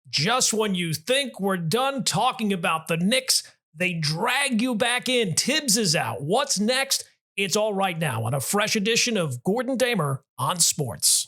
Just when you think we're done talking about the Knicks, they drag you back in. Tibbs is out. What's next? It's all right now on a fresh edition of Gordon Damer on Sports.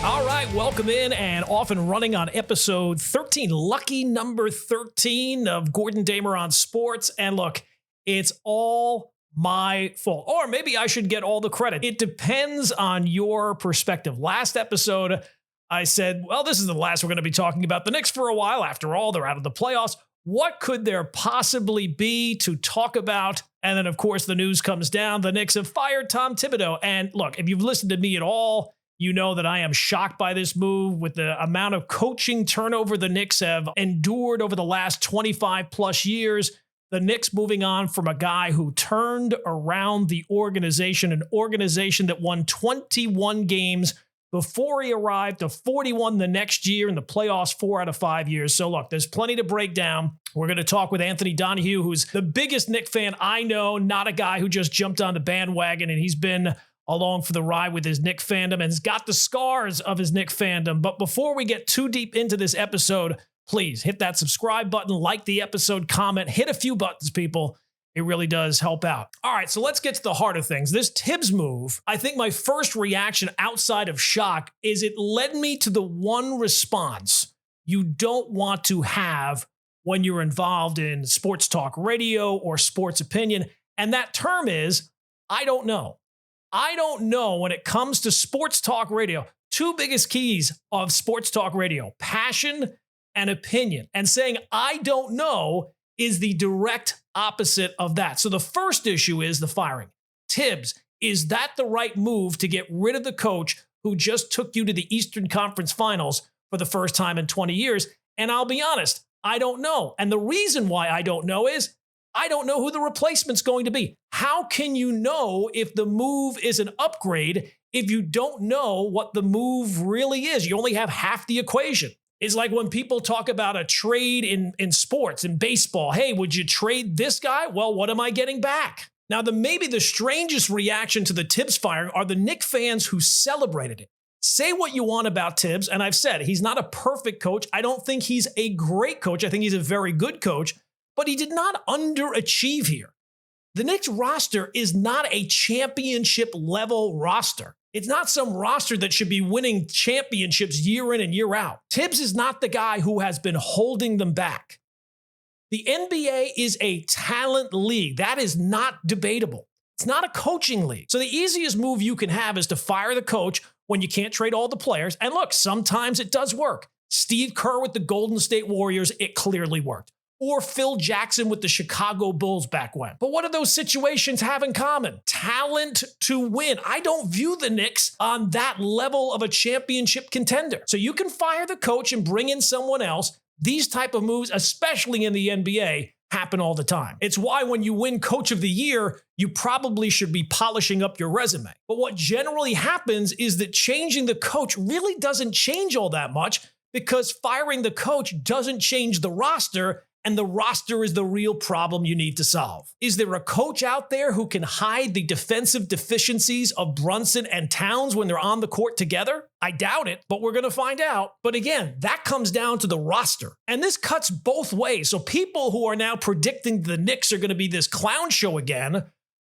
All right, welcome in and off and running on episode 13, lucky number 13 of Gordon Damer on Sports. And look, it's all my fault. Or maybe I should get all the credit. It depends on your perspective. Last episode, I said, well, this is the last we're going to be talking about the Knicks for a while. After all, they're out of the playoffs. What could there possibly be to talk about? And then, of course, the news comes down. The Knicks have fired Tom Thibodeau. And look, if you've listened to me at all, you know that I am shocked by this move with the amount of coaching turnover the Knicks have endured over the last 25 plus years. The Knicks moving on from a guy who turned around the organization, an organization that won 21 games before he arrived to 41 the next year in the playoffs 4 out of 5 years. So look, there's plenty to break down. We're going to talk with Anthony Donahue, who's the biggest Knicks fan I know, not a guy who just jumped on the bandwagon, and he's been along for the ride with his Knicks fandom and has got the scars of his Knicks fandom. But before we get too deep into this episode, please hit that subscribe button, like the episode, comment, hit a few buttons, people. It really does help out. All right, so let's get to the heart of things. This Tibbs move, I think my first reaction outside of shock is it led me to the one response you don't want to have when you're involved in sports talk radio or sports opinion. And that term is, I don't know. I don't know when it comes to sports talk radio. Two biggest keys of sports talk radio, passion and opinion. And saying, I don't know is the direct opposite of that. So the first issue is the firing. Tibbs, is that the right move to get rid of the coach who just took you to the Eastern Conference Finals for the first time in 20 years? And I'll be honest, I don't know. And the reason why I don't know is I don't know who the replacement's going to be. How can you know if the move is an upgrade if you don't know what the move really is? You only have half the equation. It's like when people talk about a trade in sports, in baseball. Hey, would you trade this guy? Well, what am I getting back? Now, maybe the strangest reaction to the Tibbs firing are the Knicks fans who celebrated it. Say what you want about Tibbs, and I've said he's not a perfect coach. I don't think he's a great coach. I think he's a very good coach, but he did not underachieve here. The Knicks roster is not a championship level roster. It's not some roster that should be winning championships year in and year out. Tibbs is not the guy who has been holding them back. The NBA is a talent league. That is not debatable. It's not a coaching league. So the easiest move you can have is to fire the coach when you can't trade all the players. And look, sometimes it does work. Steve Kerr with the Golden State Warriors, it clearly worked. Or Phil Jackson with the Chicago Bulls back when. But what do those situations have in common? Talent to win. I don't view the Knicks on that level of a championship contender. So you can fire the coach and bring in someone else. These type of moves, especially in the NBA, happen all the time. It's why when you win Coach of the Year, you probably should be polishing up your resume. But what generally happens is that changing the coach really doesn't change all that much because firing the coach doesn't change the roster. And the roster is the real problem you need to solve. Is there a coach out there who can hide the defensive deficiencies of Brunson and Towns when they're on the court together? I doubt it, but we're going to find out. But again, that comes down to the roster. And this cuts both ways. So people who are now predicting the Knicks are going to be this clown show again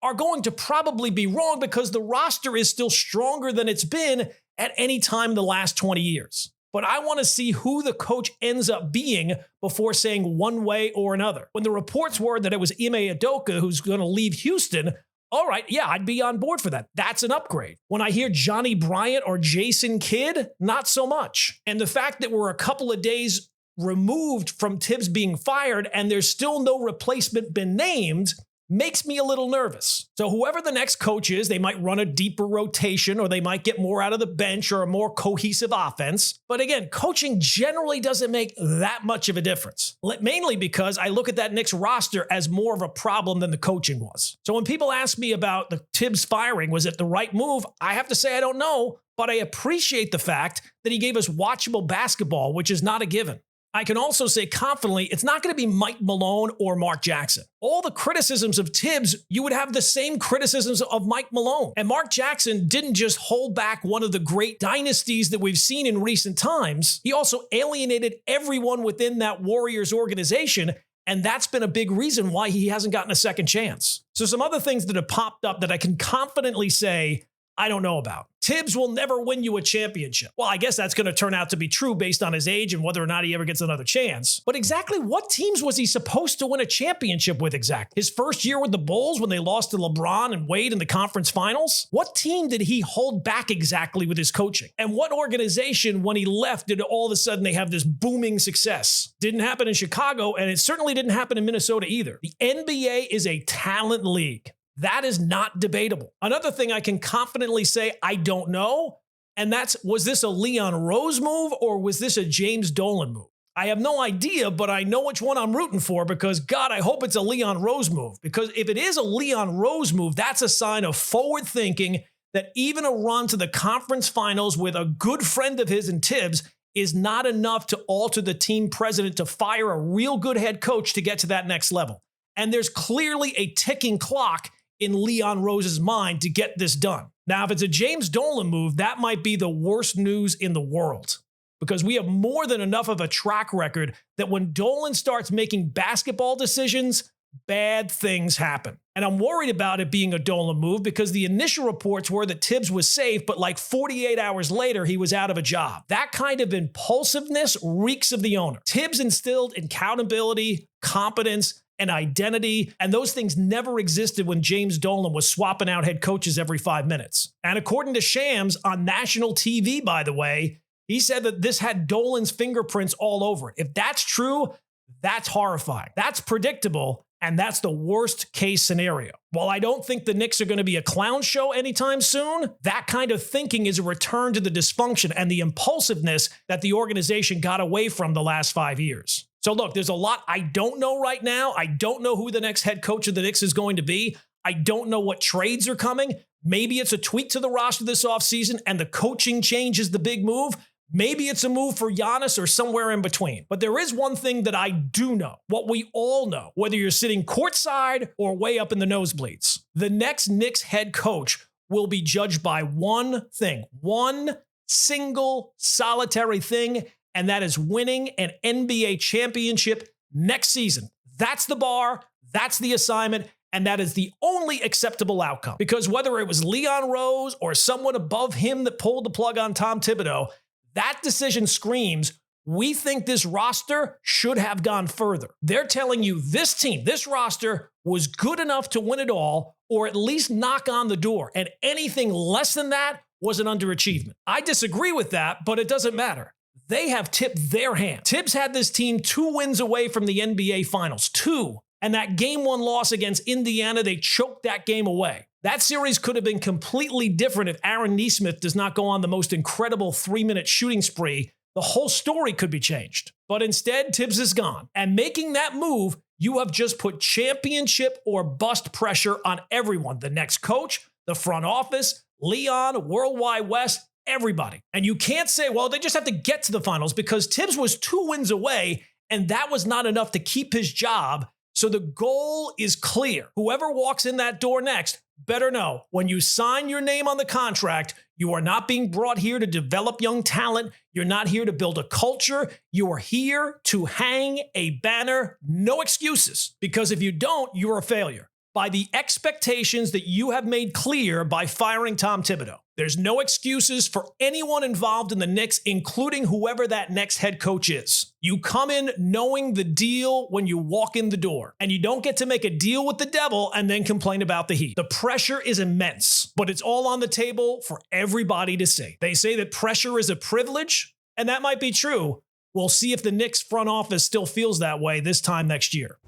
are going to probably be wrong because the roster is still stronger than it's been at any time in the last 20 years. But I want to see who the coach ends up being before saying one way or another. When the reports were that it was Ime Udoka who's going to leave Houston, all right, yeah, I'd be on board for that. That's an upgrade. When I hear Johnny Bryant or Jason Kidd, not so much. And the fact that we're a couple of days removed from Tibbs being fired and there's still no replacement been named makes me a little nervous. So whoever the next coach is, they might run a deeper rotation or they might get more out of the bench or a more cohesive offense. But again, coaching generally doesn't make that much of a difference. Mainly because I look at that Knicks roster as more of a problem than the coaching was. So when people ask me about the Tibbs firing, was it the right move? I have to say I don't know, but I appreciate the fact that he gave us watchable basketball, which is not a given. I can also say confidently, it's not going to be Mike Malone or Mark Jackson. All the criticisms of Tibbs, you would have the same criticisms of Mike Malone. And Mark Jackson didn't just hold back one of the great dynasties that we've seen in recent times. He also alienated everyone within that Warriors organization. And that's been a big reason why he hasn't gotten a second chance. So some other things that have popped up that I can confidently say I don't know about. Tibbs will never win you a championship. Well, I guess that's going to turn out to be true based on his age and whether or not he ever gets another chance. But exactly what teams was he supposed to win a championship with exactly? His first year with the Bulls when they lost to LeBron and Wade in the conference finals? What team did he hold back exactly with his coaching? And what organization, when he left, did all of a sudden they have this booming success? Didn't happen in Chicago, and it certainly didn't happen in Minnesota either. The NBA is a talent league. That is not debatable. Another thing I can confidently say I don't know, and that's, was this a Leon Rose move or was this a James Dolan move? I have no idea, but I know which one I'm rooting for because, God, I hope it's a Leon Rose move. Because if it is a Leon Rose move, that's a sign of forward thinking that even a run to the conference finals with a good friend of his in Tibbs is not enough to alter the team president to fire a real good head coach to get to that next level. And there's clearly a ticking clock in Leon Rose's mind to get this done. Now, if it's a James Dolan move, that might be the worst news in the world because we have more than enough of a track record that when Dolan starts making basketball decisions, bad things happen. And I'm worried about it being a Dolan move because the initial reports were that Tibbs was safe, but like 48 hours later, he was out of a job. That kind of impulsiveness reeks of the owner. Tibbs instilled accountability, competence, and identity, and those things never existed when James Dolan was swapping out head coaches every 5 minutes. And according to Shams on national TV, by the way, he said that this had Dolan's fingerprints all over it. If that's true, that's horrifying. That's predictable, and that's the worst case scenario. While I don't think the Knicks are going to be a clown show anytime soon, that kind of thinking is a return to the dysfunction and the impulsiveness that the organization got away from the last 5 years. So look, there's a lot I don't know right now. I don't know who the next head coach of the Knicks is going to be. I don't know what trades are coming. Maybe it's a tweak to the roster this offseason and the coaching change is the big move. Maybe it's a move for Giannis or somewhere in between. But there is one thing that I do know, what we all know, whether you're sitting courtside or way up in the nosebleeds. The next Knicks head coach will be judged by one thing, one single solitary thing, and that is winning an NBA championship next season. That's the bar, that's the assignment, and that is the only acceptable outcome. Because whether it was Leon Rose or someone above him that pulled the plug on Tom Thibodeau, that decision screams, we think this roster should have gone further. They're telling you this team, this roster was good enough to win it all, or at least knock on the door. And anything less than that was an underachievement. I disagree with that, but it doesn't matter. They have tipped their hand. Tibbs had this team 2 wins away from the NBA Finals, 2. And that game 1 loss against Indiana, they choked that game away. That series could have been completely different if Aaron Nesmith does not go on the most incredible 3-minute shooting spree. The whole story could be changed. But instead, Tibbs is gone. And making that move, you have just put championship or bust pressure on everyone. The next coach, the front office, Leon, Worldwide West, everybody. And you can't say, well, they just have to get to the finals because Tibbs was 2 wins away and that was not enough to keep his job. So the goal is clear. Whoever walks in that door next better know when you sign your name on the contract, you are not being brought here to develop young talent. You're not here to build a culture. You are here to hang a banner. No excuses. Because if you don't, you're a failure. By the expectations that you have made clear by firing Tom Thibodeau. There's no excuses for anyone involved in the Knicks, including whoever that next head coach is. You come in knowing the deal when you walk in the door, and you don't get to make a deal with the devil and then complain about the heat. The pressure is immense, but it's all on the table for everybody to see. They say that pressure is a privilege, and that might be true. We'll see if the Knicks front office still feels that way this time next year.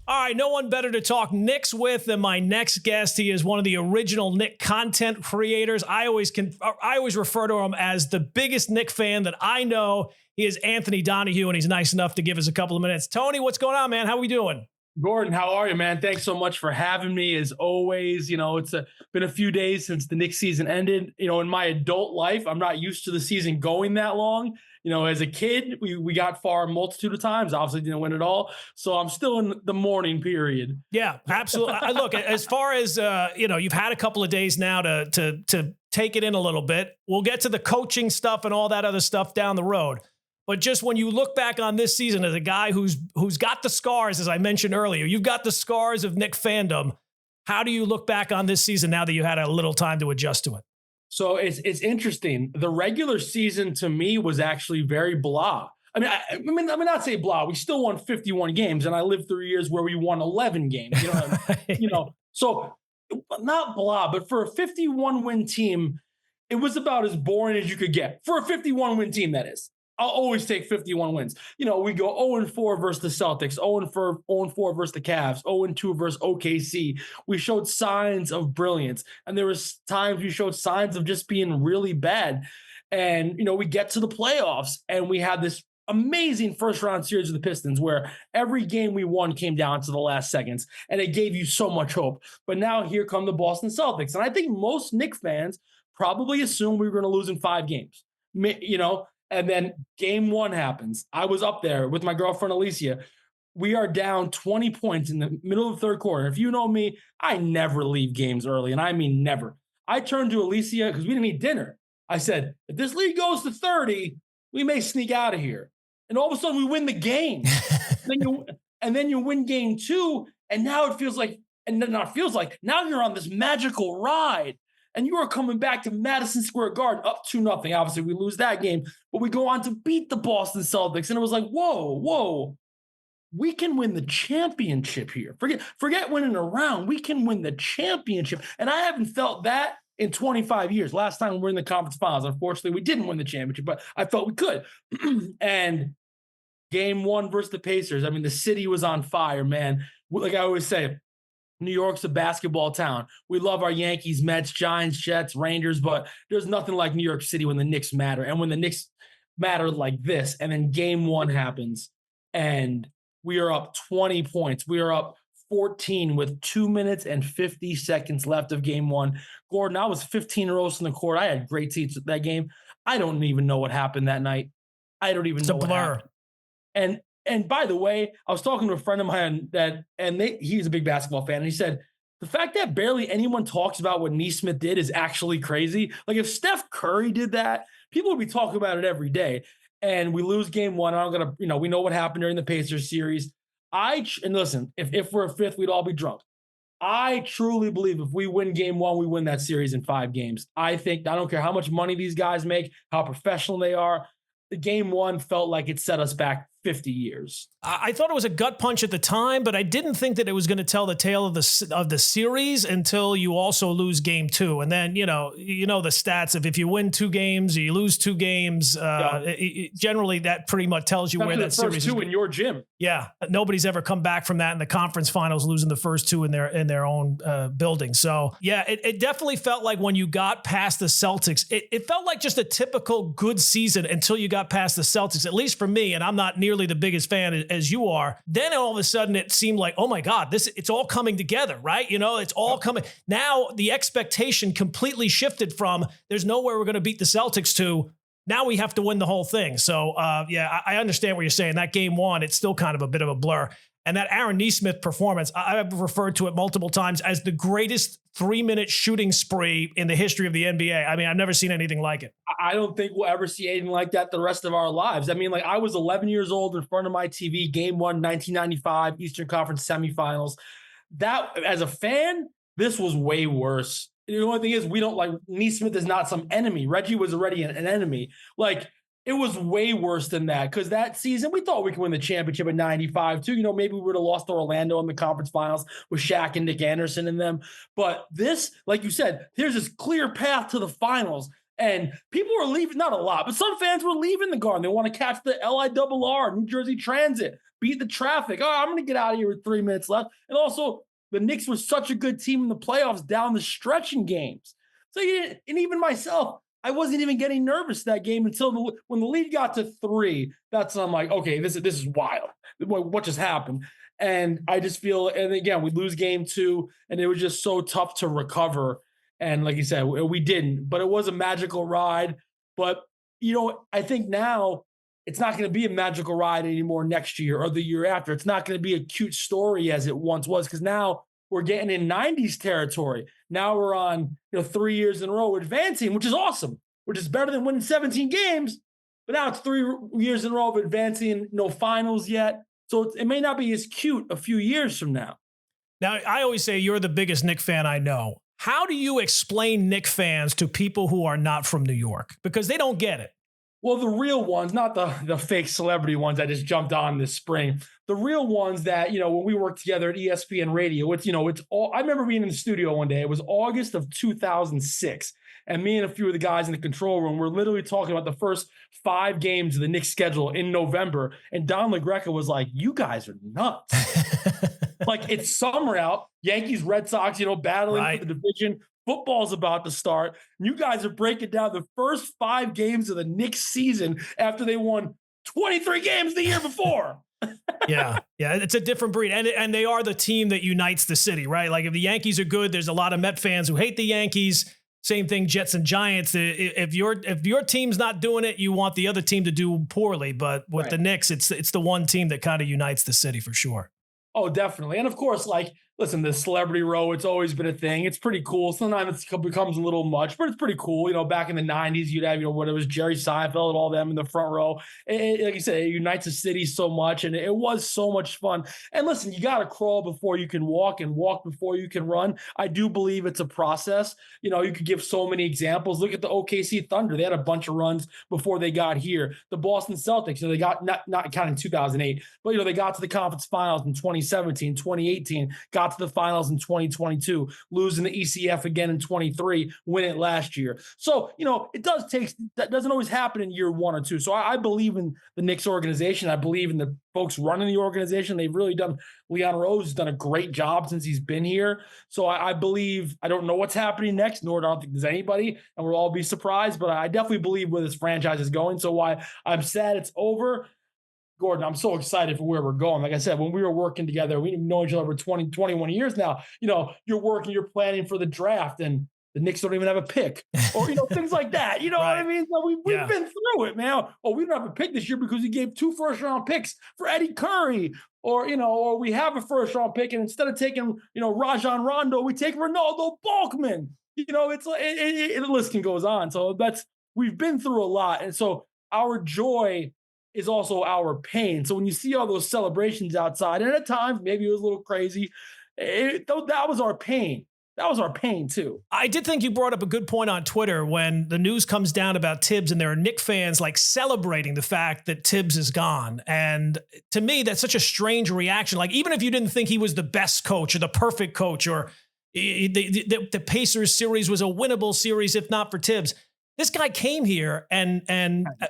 All right, no one better to talk Knicks with than my next guest. He is one of the original Knick content creators. I always refer to him as the biggest Knick fan that I know. He is Anthony Donahue, and he's nice enough to give us a couple of minutes. Tony, what's going on, man? How are we doing? Gordon, how are you, man? Thanks so much for having me. As always, it's been a few days since the Knicks season ended. In my adult life, I'm not used to the season going that long. As a kid, we got far a multitude of times. Obviously, didn't win it all, so I'm still in the mourning period. Yeah, absolutely. Look, as far as you've had a couple of days now to take it in a little bit. We'll get to the coaching stuff and all that other stuff down the road. But just when you look back on this season as a guy who's got the scars, as I mentioned earlier, you've got the scars of Knick fandom. How do you look back on this season now that you had a little time to adjust to it? So it's interesting. The regular season to me was actually very blah. I mean, not say blah. We still won 51 games, and I lived through years where we won 11 games. So not blah, but for a 51 win team, it was about as boring as you could get for a 51 win team. That is. I'll always take 51 wins. We go 0-4 versus the Celtics, 0-4 versus the Cavs, 0-2 versus OKC. We showed signs of brilliance, and there was times we showed signs of just being really bad. And, we get to the playoffs, and we had this amazing first-round series with the Pistons where every game we won came down to the last seconds, and it gave you so much hope. But now here come the Boston Celtics, and I think most Knicks fans probably assumed we were going to lose in 5 games, And then game 1 happens. I was up there with my girlfriend, Alicia. We are down 20 points in the middle of the third quarter. If you know me, I never leave games early, and I mean never. I turned to Alicia because we didn't eat dinner. I said, if this lead goes to 30, we may sneak out of here. And all of a sudden, we win the game. then you win game 2, and now it feels like, now you're on this magical ride. And you are coming back to Madison Square Garden up 2-0. Obviously, we lose that game, but we go on to beat the Boston Celtics. And it was like, whoa, we can win the championship here. Forget winning a round. We can win the championship. And I haven't felt that in 25 years. Last time we were in the conference finals. Unfortunately, we didn't win the championship, but I felt we could. And game 1 versus the Pacers, the city was on fire, man. Like I always say, New York's a basketball town. We love our Yankees, Mets, Giants, Jets, Rangers, but there's nothing like New York City when the Knicks matter. And when the Knicks matter like this, and then game 1 happens, and we are up 20 points. We are up 14 with 2 minutes and 50 seconds left of game 1. Gordon, I was 15 rows in the court. I had great seats at that game. I don't even know what happened that night. I don't even know what happened. And by the way, I was talking to a friend of mine he's a big basketball fan, and he said, the fact that barely anyone talks about what Nesmith did is actually crazy. Like if Steph Curry did that, people would be talking about it every day. And we lose game 1. We know what happened during the Pacers series. And listen, if we're a 5th, we'd all be drunk. I truly believe if we win game 1, we win that series in 5 games. I don't care how much money these guys make, how professional they are. The game 1 felt like it set us back 50 years. I thought it was a gut punch at the time, but I didn't think that it was going to tell the tale of the series until you also lose game 2. And then, the stats of if you win 2 games or you lose 2 games, generally that pretty much tells you where that series is. First 2 in your gym. Yeah. Nobody's ever come back from that in the conference finals, losing the first 2 in their own building. So yeah, it definitely felt like when you got past the Celtics, it felt like just a typical good season until you got past the Celtics, at least for me. And I'm not nearly the biggest fan as you are. Then all of a sudden it seemed like, oh my God, it's all coming together, right? It's all coming. Now the expectation completely shifted from there's nowhere we're going to beat the Celtics to now we have to win the whole thing. So I understand what you're saying. That game 1, it's still kind of a bit of a blur. And that Aaron Nesmith performance, I've referred to it multiple times as the greatest 3-minute shooting spree in the history of the NBA. I've never seen anything like it. I don't think we'll ever see anything like that the rest of our lives. I was 11 years old in front of my TV, game 1, 1995, Eastern Conference semifinals. That, as a fan, this was way worse. The only thing is, we don't Nesmith is not some enemy. Reggie was already an enemy. It was way worse than that because that season we thought we could win the championship in 95 too. Maybe we would have lost to Orlando in the conference finals with Shaq and Nick Anderson in them. But this, like you said, there's this clear path to the finals. And people were leaving, not a lot, but some fans were leaving the Garden. They want to catch the LIRR, New Jersey Transit, beat the traffic. Oh, I'm going to get out of here with 3 minutes left. And also, the Knicks were such a good team in the playoffs down the stretch in games. So, and even myself, I wasn't even getting nervous that game until when the lead got to 3. That's when I'm like, okay, this is wild. What just happened? And I just feel, and again, we lose game 2, and it was just so tough to recover. And like you said, we didn't, but it was a magical ride. But, I think now it's not going to be a magical ride anymore next year or the year after. It's not going to be a cute story as it once was, because now we're getting in 90s territory. Now we're on 3 years in a row advancing, which is awesome, which is better than winning 17 games. But now it's 3 years in a row of advancing, no finals yet. So it may not be as cute a few years from now. Now, I always say you're the biggest Knicks fan I know. How do you explain Knicks fans to people who are not from New York? Because they don't get it. Well, the real ones, not the fake celebrity ones I just jumped on this spring. The real ones that, when we worked together at ESPN Radio, it's all, I remember being in the studio one day. It was August of 2006. And me and a few of the guys in the control room were literally talking about the first 5 games of the Knicks schedule in November. And Don LaGreca was like, "You guys are nuts." Like, it's summer out, Yankees, Red Sox, battling for the division. Football's about to start. And you guys are breaking down the first 5 games of the Knicks season after they won 23 games the year before. Yeah, it's a different breed, and they are the team that unites the city, right? Like, if the Yankees are good, there's a lot of Met fans who hate the Yankees. Same thing, Jets and Giants. If your team's not doing it, you want the other team to do poorly. But with the Knicks, it's the one team that kind of unites the city for sure. Oh, definitely. And of course, listen, the celebrity row, it's always been a thing. It's pretty cool. Sometimes it becomes a little much, but it's pretty cool. Back in the 90s, you'd have, what it was, Jerry Seinfeld and all them in the front row. Like you said, it unites the city so much, and it was so much fun. And listen, you got to crawl before you can walk and walk before you can run. I do believe it's a process. You could give so many examples. Look at the OKC Thunder. They had a bunch of runs before they got here. The Boston Celtics, they got, not counting 2008, but, they got to the conference finals in 2017, 2018, got to the finals in 2022, losing the ECF again in 23, win it last year. So, that doesn't always happen in year 1 or 2. So I believe in the Knicks organization. I believe in the folks running the organization. They've really done, Leon Rose has done a great job since he's been here. So I believe, I don't know what's happening next, nor do I think there's anybody, and we'll all be surprised, but I definitely believe where this franchise is going. So why I'm sad it's over, Gordon, I'm so excited for where we're going. Like I said, when we were working together, we've known each other for 20, 21 years now. You're working, you're planning for the draft, and the Knicks don't even have a pick, or things like that. You know what I mean? So we've been through it, man. Oh, we don't have a pick this year because we gave 2 first-round picks for Eddie Curry, or we have a first-round pick, and instead of taking Rajon Rondo, we take Ronaldo Balkman. It's like the list goes on. So we've been through a lot, and so our joy is also our pain. So when you see all those celebrations outside, and at times maybe it was a little crazy, that was our pain. That was our pain too. I did think you brought up a good point on Twitter when the news comes down about Tibbs, and there are Knicks fans celebrating the fact that Tibbs is gone. And to me, that's such a strange reaction. Like, even if you didn't think he was the best coach or the perfect coach, or the Pacers series was a winnable series if not for Tibbs, this guy came here and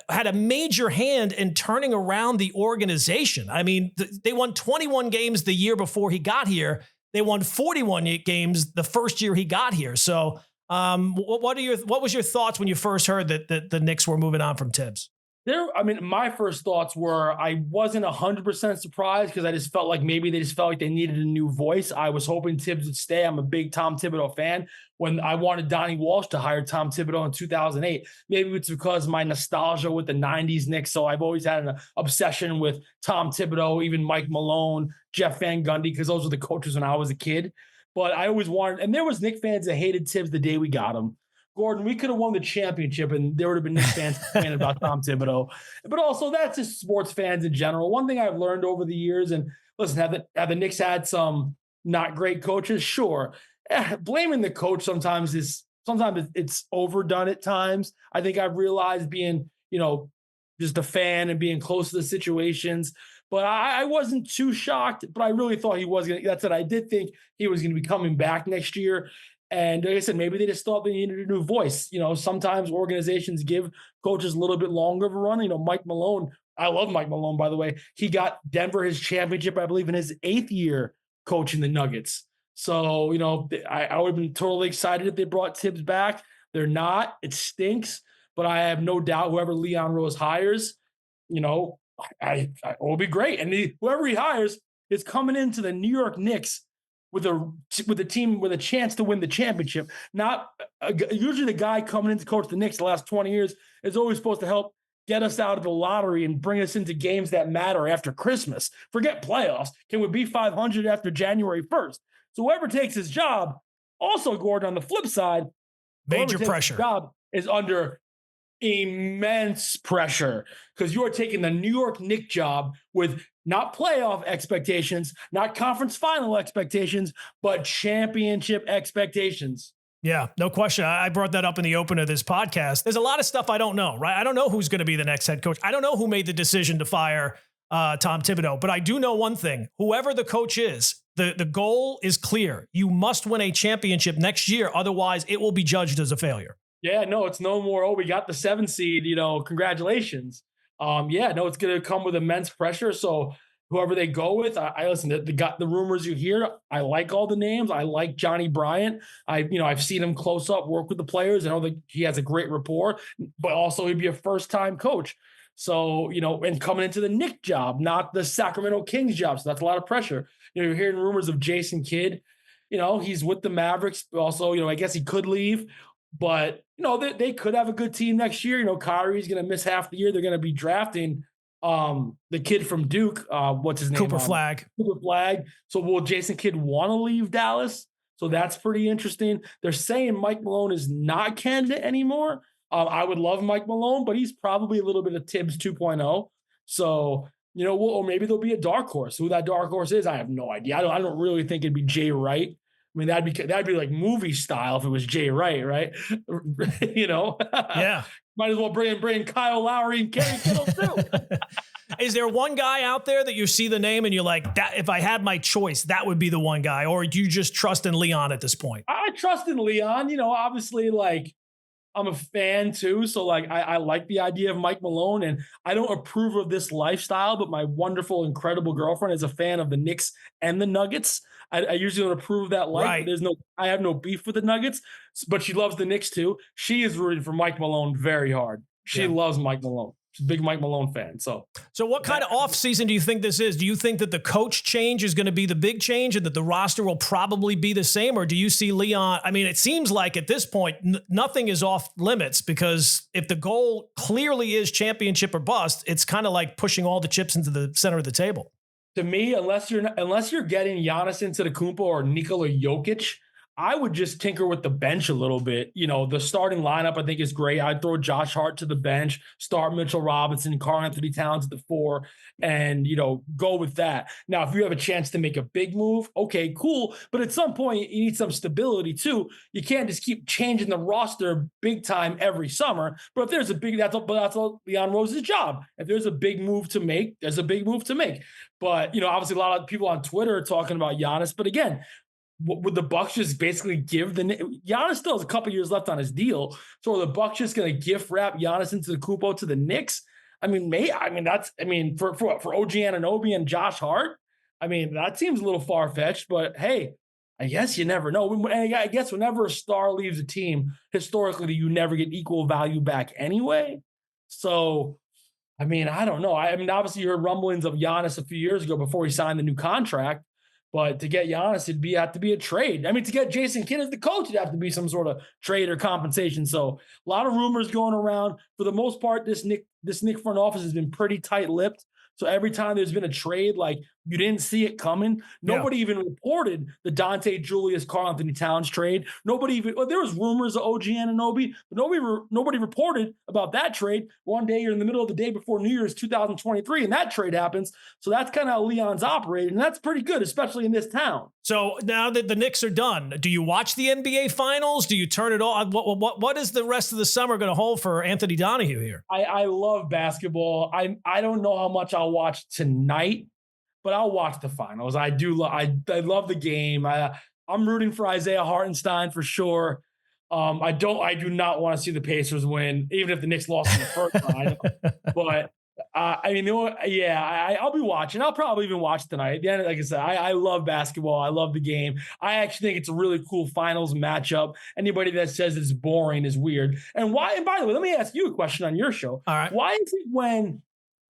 had a major hand in turning around the organization. I mean, they won 21 games the year before he got here. They won 41 games the first year he got here. So what was your thoughts when you first heard that the Knicks were moving on from Tibbs? My first thoughts were, I wasn't 100% surprised, because I just felt like maybe they just felt like they needed a new voice. I was hoping Tibbs would stay. I'm a big Tom Thibodeau fan. When I wanted Donnie Walsh to hire Tom Thibodeau in 2008, maybe it's because of my nostalgia with the 90s Knicks. So I've always had an obsession with Tom Thibodeau, even Mike Malone, Jeff Van Gundy, because those were the coaches when I was a kid. But I always wanted, and there was Knicks fans that hated Tibbs the day we got him. Gordon, we could have won the championship, and there would have been Knicks fans complaining about Tom Thibodeau. But also, that's just sports fans in general. One thing I've learned over the years, and listen, have the Knicks had some not great coaches? Sure. Blaming the coach sometimes it's overdone at times. I think I've realized, being, just a fan and being close to the situations. But I wasn't too shocked, but I really thought he was going to. That's it. I did think he was going to be coming back next year. And like I said, maybe they just thought they needed a new voice. Sometimes organizations give coaches a little bit longer of a run. Mike Malone, I love Mike Malone, by the way. He got Denver his championship, I believe, in his 8th year coaching the Nuggets. So, I would have been totally excited if they brought Tibbs back. They're not. It stinks. But I have no doubt whoever Leon Rose hires, it will be great. And whoever he hires, is coming into the New York Knicks with a team with a chance to win the championship. Not usually the guy coming in to coach the Knicks the last 20 years is always supposed to help get us out of the lottery and bring us into games that matter after Christmas. Forget playoffs. Can we be 500 after January 1st? So whoever takes his job, also Gordon, on the flip side, major pressure. Job is under immense pressure because you are taking the New York Knicks job with not playoff expectations, not conference final expectations, but championship expectations. Yeah, no question. I brought that up in the open of this podcast. There's a lot of stuff I don't know, right? I don't know who's going to be the next head coach. I don't know who made the decision to fire Tom Thibodeau, but I do know one thing. Whoever the coach is, the goal is clear. You must win a championship next year. Otherwise, it will be judged as a failure. Yeah, no, it's no more, we got the 7 seed, congratulations. It's going to come with immense pressure. So whoever they go with, I listen to the rumors you hear. I like all the names. I like Johnny Bryant. I've seen him close up, work with the players. I know that he has a great rapport, but also he'd be a first-time coach. So, and coming into the Knicks job, not the Sacramento Kings job. So that's a lot of pressure. You're hearing rumors of Jason Kidd. He's with the Mavericks. Also, I guess he could leave. But, they could have a good team next year. Kyrie's going to miss half the year. They're going to be drafting the kid from Duke. What's his name? Cooper Flagg. So will Jason Kidd want to leave Dallas? So that's pretty interesting. They're saying Mike Malone is not candidate anymore. I would love Mike Malone, but he's probably a little bit of Tibbs 2.0. So, or maybe there'll be a dark horse. Who that dark horse is, I have no idea. I don't really think it'd be Jay Wright. I mean, that'd be like movie style if it was Jay Wright, right? Yeah. Might as well bring Kyle Lowry and Kerry Kittle too. Is there one guy out there that you see the name and you're like, that if I had my choice, that would be the one guy? Or do you just trust in Leon at this point? I trust in Leon. Obviously, I'm a fan too. So I like the idea of Mike Malone, and I don't approve of this lifestyle, but my wonderful, incredible girlfriend is a fan of the Knicks and the Nuggets. I usually don't approve of that life. Right. I have no beef with the Nuggets, but she loves the Knicks too. She is rooting for Mike Malone very hard. She loves Mike Malone. She's a big Mike Malone fan. So what kind of offseason do you think this is? Do you think that the coach change is going to be the big change and that the roster will probably be the same? Or do you see Leon? I mean, it seems like at this point, nothing is off limits, because if the goal clearly is championship or bust, it's kind of like pushing all the chips into the center of the table. To me, unless you're getting Giannis Antetokounmpo or Nikola Jokic, I would just tinker with the bench a little bit. The starting lineup, I think, is great. I'd throw Josh Hart to the bench, start Mitchell Robinson, Karl-Anthony Towns at the 4, and, go with that. Now, if you have a chance to make a big move, okay, cool. But at some point, you need some stability too. You can't just keep changing the roster big time every summer. But if there's that's all Leon Rose's job. If there's a big move to make, there's a big move to make. But, obviously a lot of people on Twitter are talking about Giannis. But again, would the Bucks just basically give Giannis still has a couple years left on his deal? So are the Bucks just going to gift wrap Giannis Antetokounmpo to the Knicks? For OG Anunoby and Josh Hart, that seems a little far fetched. But hey, I guess you never know. And I guess whenever a star leaves a team, historically, you never get equal value back anyway. So, I don't know. Obviously, you heard rumblings of Giannis a few years ago before he signed the new contract. But to get Giannis, it'd have to be a trade. To get Jason Kidd as the coach, it'd have to be some sort of trade or compensation. So a lot of rumors going around. For the most part, this Knicks front office has been pretty tight-lipped. So every time there's been a trade, you didn't see it coming. Nobody even reported the Dante Julius Karl-Anthony Towns trade. There was rumors of OG Anunoby, but nobody reported about that trade. One day you're in the middle of the day before New Year's 2023, and that trade happens. So that's kind of how Leon's operating, and that's pretty good, especially in this town. So now that the Knicks are done, do you watch the NBA Finals? Do you turn it on? What is the rest of the summer going to hold for Anthony Donahue here? I love basketball. I don't know how much I'll watch tonight, but I'll watch the finals. I do. I love the game. I'm rooting for Isaiah Hartenstein for sure. I do not want to see the Pacers win, even if the Knicks lost in the first round. But I'll be watching. I'll probably even watch tonight. At the end, like I said, I love basketball. I love the game. I actually think it's a really cool finals matchup. Anybody that says it's boring is weird. And why? And by the way, let me ask you a question on your show. All right. Why is it when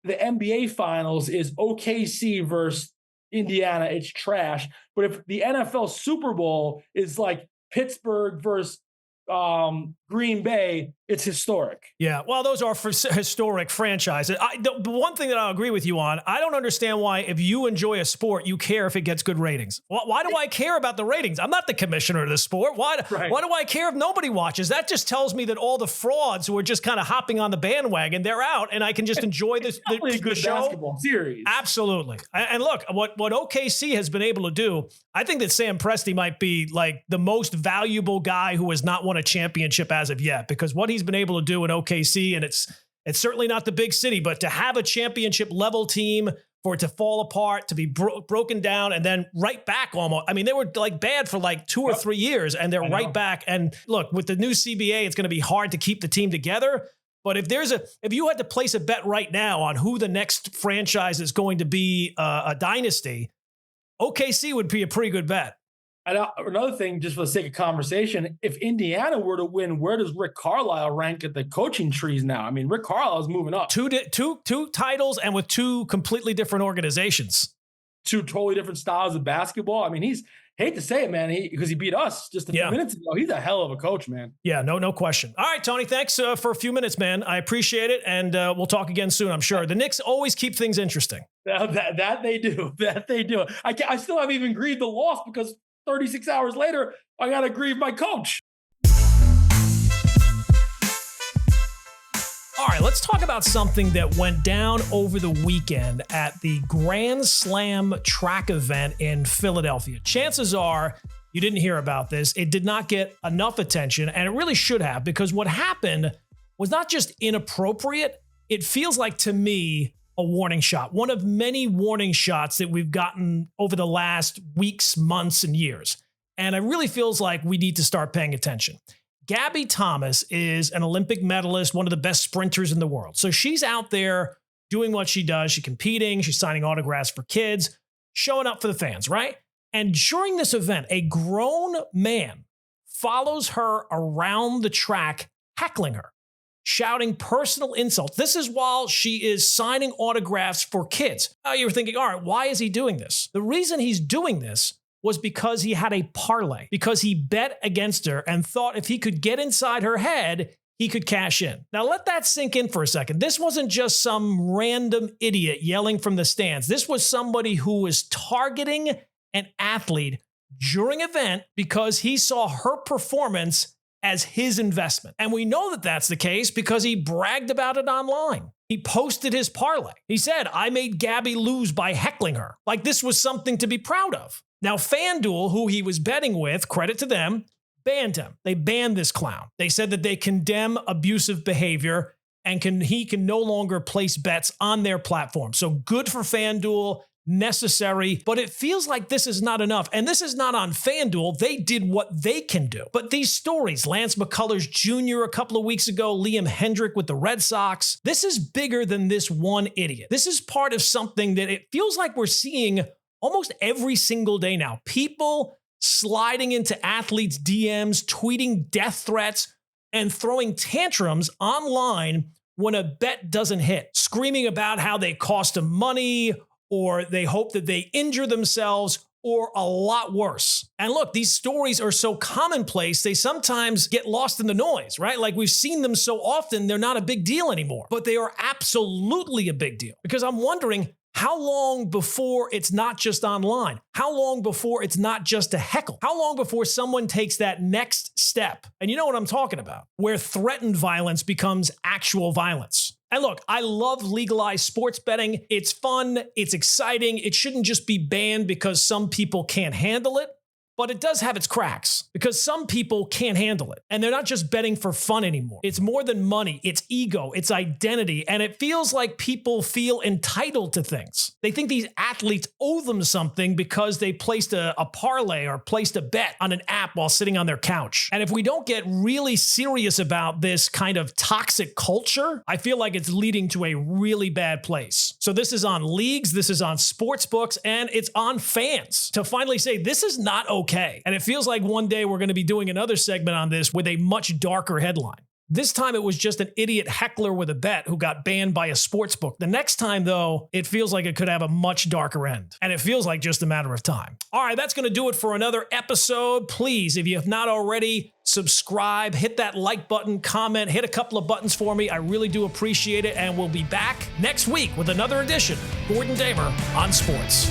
the NBA Finals is OKC versus Indiana, it's trash. But if the NFL Super Bowl is like Pittsburgh versus Green Bay, it's historic. Yeah, well, those are for historic franchises. The one thing that I'll agree with you on, I don't understand why, if you enjoy a sport, you care if it gets good ratings. Why do I care about the ratings? I'm not the commissioner of the sport. Why do I care if nobody watches? That just tells me that all the frauds who are just kind of hopping on the bandwagon, they're out, and I can just enjoy the good show. Basketball series. Absolutely. And look, what OKC has been able to do, I think that Sam Presti might be like the most valuable guy who has not won a championship as of yet, because what he's been able to do in OKC, and it's certainly not the big city, but to have a championship level team, for it to fall apart, to be broken down, and then right back almost. I mean, they were like bad for like 2 or 3 years, and they're right back. And look, with the new CBA, it's going to be hard to keep the team together. But if you had to place a bet right now on who the next franchise is going to be a dynasty, OKC would be a pretty good bet. And another thing, just for the sake of conversation, if Indiana were to win, where does Rick Carlisle rank at the coaching trees now? I mean, Rick Carlisle is moving up. Two titles, and with 2 completely different organizations. 2 totally different styles of basketball. I mean, he's, hate to say it, man, because he beat us just a few minutes ago. He's a hell of a coach, man. Yeah, no question. All right, Tony, thanks for a few minutes, man. I appreciate it, and we'll talk again soon, I'm sure. The Knicks always keep things interesting. That they do. That they do. I still haven't even grieved the loss because 36 hours later, I got to grieve my coach. All right, let's talk about something that went down over the weekend at the Grand Slam track event in Philadelphia. Chances are you didn't hear about this. It did not get enough attention, and it really should have, because what happened was not just inappropriate. It feels like, to me, a warning shot, one of many warning shots that we've gotten over the last weeks, months, and years. And it really feels like we need to start paying attention. Gabby Thomas is an Olympic medalist, one of the best sprinters in the world. So she's out there doing what she does. She's competing. She's signing autographs for kids, showing up for the fans, right? And during this event, a grown man follows her around the track, heckling her, shouting personal insults. This is while she is signing autographs for kids. Now you're thinking, all right, why is he doing this? The reason he's doing this was because he had a parlay, because he bet against her and thought if he could get inside her head, he could cash in. Now let that sink in for a second. This wasn't just some random idiot yelling from the stands. This was somebody who was targeting an athlete during an event because he saw her performance as his investment. And we know that that's the case because he bragged about it online. He posted his parlay. He said, I made Gabby lose by heckling her. Like this was something to be proud of. Now, FanDuel, who he was betting with, credit to them, banned him. They banned this clown. They said that they condemn abusive behavior and he can no longer place bets on their platform. So good for FanDuel. Necessary, but it feels like this is not enough. And this is not on FanDuel. They did what they can do. But these stories, Lance McCullers Jr. a couple of weeks ago, Liam Hendrick with the Red Sox, this is bigger than this one idiot. This is part of something that it feels like we're seeing almost every single day now. People sliding into athletes' DMs, tweeting death threats, and throwing tantrums online when a bet doesn't hit, screaming about how they cost them money, or they hope that they injure themselves, or a lot worse. And look, these stories are so commonplace, they sometimes get lost in the noise, right? Like we've seen them so often, they're not a big deal anymore. But they are absolutely a big deal. Because I'm wondering, how long before it's not just online? How long before it's not just a heckle? How long before someone takes that next step? And you know what I'm talking about, where threatened violence becomes actual violence. And look, I love legalized sports betting. It's fun. It's exciting. It shouldn't just be banned because some people can't handle it. But it does have its cracks because some people can't handle it. And they're not just betting for fun anymore. It's more than money. It's ego. It's identity. And it feels like people feel entitled to things. They think these athletes owe them something because they placed a parlay or placed a bet on an app while sitting on their couch. And if we don't get really serious about this kind of toxic culture, I feel like it's leading to a really bad place. So this is on leagues, this is on sports books, and it's on fans to finally say this is not okay. And it feels like one day we're going to be doing another segment on this with a much darker headline. This time it was just an idiot heckler with a bet who got banned by a sports book. The next time, though, it feels like it could have a much darker end. And it feels like just a matter of time. All right, that's going to do it for another episode. Please, if you have not already, subscribe, hit that like button, comment, hit a couple of buttons for me. I really do appreciate it. And we'll be back next week with another edition of Gordon Damer on Sports.